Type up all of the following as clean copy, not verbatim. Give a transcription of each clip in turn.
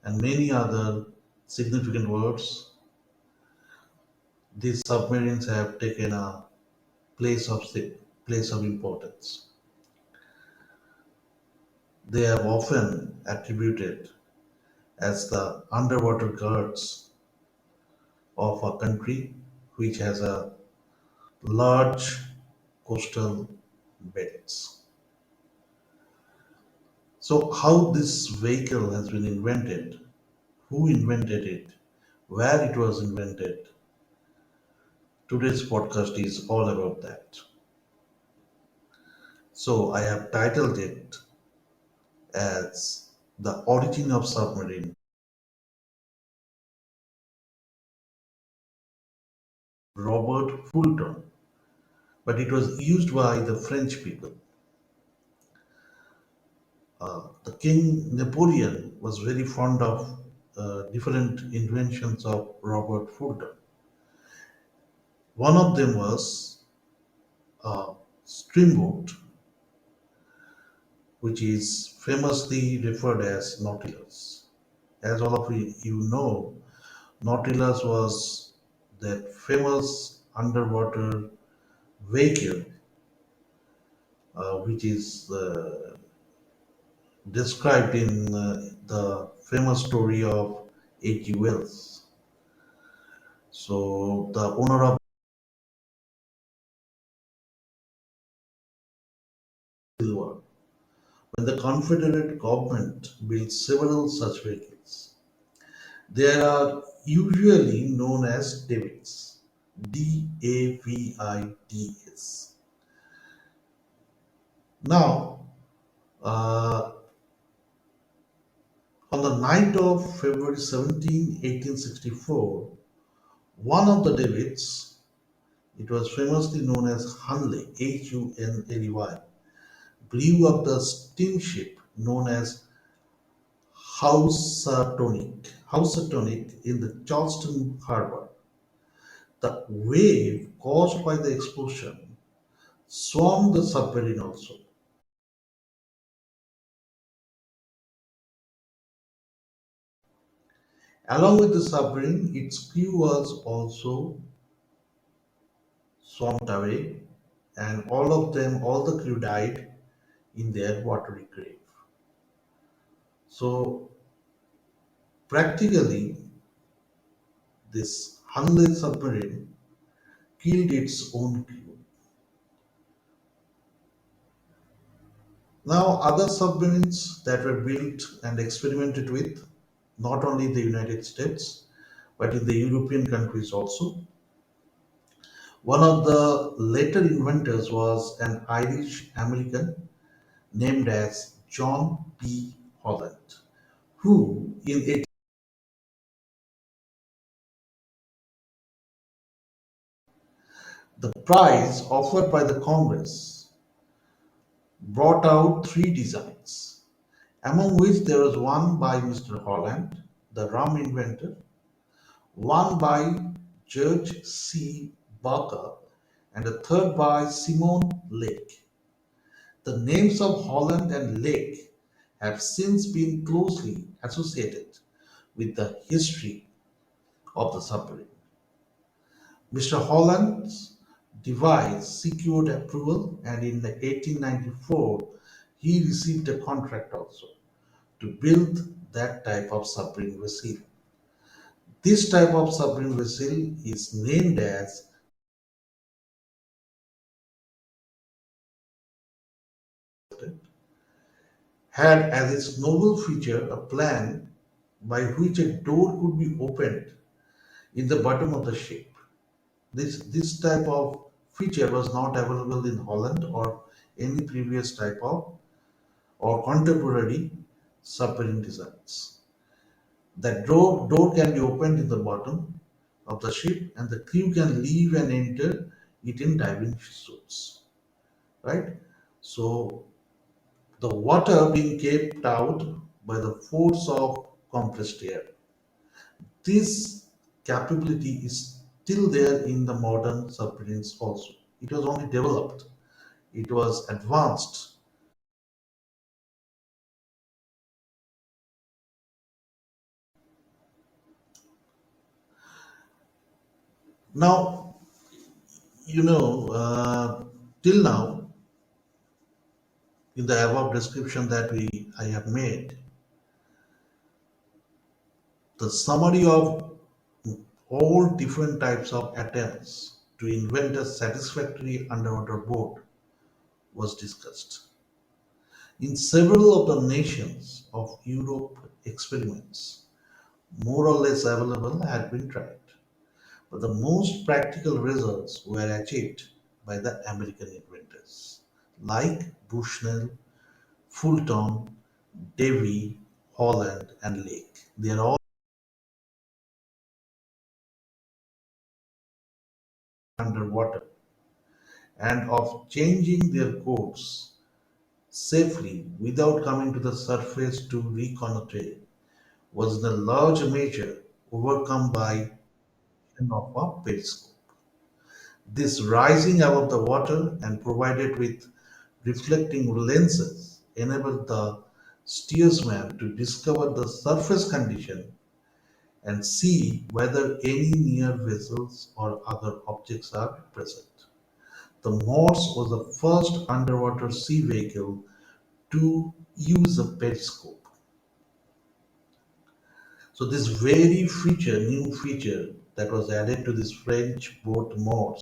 and many other significant words, these submarines have taken a place of place of importance. They are often attributed as the underwater guards of a country which has a large coastal belts. So, how this vehicle has been invented, who invented it, where it was invented, today's podcast is all about that. So, I have titled it as The Origin of Submarine, Robert Fulton, but it was used by the French people. The King Napoleon was very fond of different inventions of Robert Fulton. One of them was a steamboat, which is famously referred as Nautilus. As all of you know, Nautilus was that famous underwater vehicle, which is described in the famous story of H.G. Wells. So the owner of Silver, when the Confederate government built several such vehicles, they are usually known as Davids. Davids. Now, uh, on the night of February 17, 1864, one of the Davids, it was famously known as Hunley, Hunley, blew up the steamship known as Housatonic in the Charleston harbor. The wave caused by the explosion swarmed the submarine also. Along with the submarine, its crew was also swarmed away, and all the crew died in their watery grave. So, practically, this Hunley submarine killed its own crew. Now, other submarines that were built and experimented with, not only in the United States, but in the European countries also. One of the later inventors was an Irish American named as John P. Holland, who in the prize offered by the Congress brought out three designs, among which there was one by Mr. Holland, the rum inventor, one by Judge C. Barker, and a third by Simon Lake. The names of Holland and Lake have since been closely associated with the history of the submarine. Mr. Holland's device secured approval, and in 1894 he received a contract also to build that type of submarine vessel. This type of submarine vessel is named as, had as its noble feature a plan by which a door could be opened in the bottom of the ship. This type of feature was not available in Holland or any previous type of or contemporary submarine designs. That door can be opened in the bottom of the ship, and the crew can leave and enter it in diving suits. Right? So the water being kept out by the force of compressed air. This capability is still there in the modern submarines also. It was only developed, it was advanced Now, you know, till now, in the above description that I have made, the summary of all different types of attempts to invent a satisfactory underwater boat was discussed. In several of the nations of Europe, experiments, more or less available, had been tried, but the most practical results were achieved by the American inventors like Bushnell, Fulton, Davy, Holland, and Lake. They are all underwater and of changing their course safely without coming to the surface to reconnoiter was in a large measure overcome by of a periscope. This rising above the water and provided with reflecting lenses enabled the steersman to discover the surface condition and see whether any near vessels or other objects are present. The Morse was the first underwater sea vehicle to use a periscope. So this very feature, new feature that was added to this French boat Morse,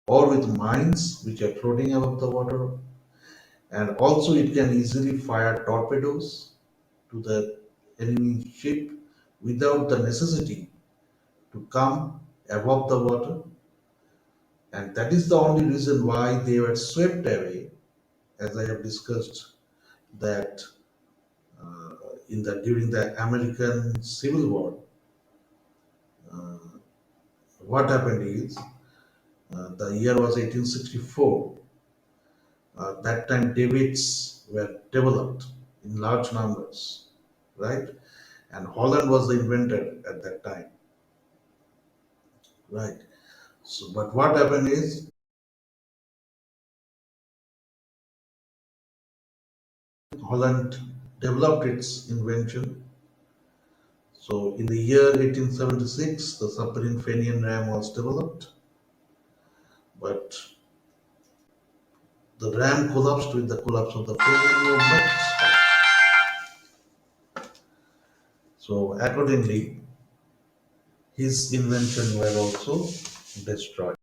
or with mines which are floating above the water, and also it can easily fire torpedoes to the enemy ship without the necessity to come above the water, and that is the only reason why they were swept away, as I have discussed that in the during the American Civil War. What happened is the year was 1864. That time Davids were developed in large numbers, right? And Holland was the inventor at that time, right? So, but what happened is Holland developed its invention. So, in the year 1876, the submarine Fenian ram was developed, but the ram collapsed with the collapse of the Fenian movement. So, accordingly, his invention were also destroyed.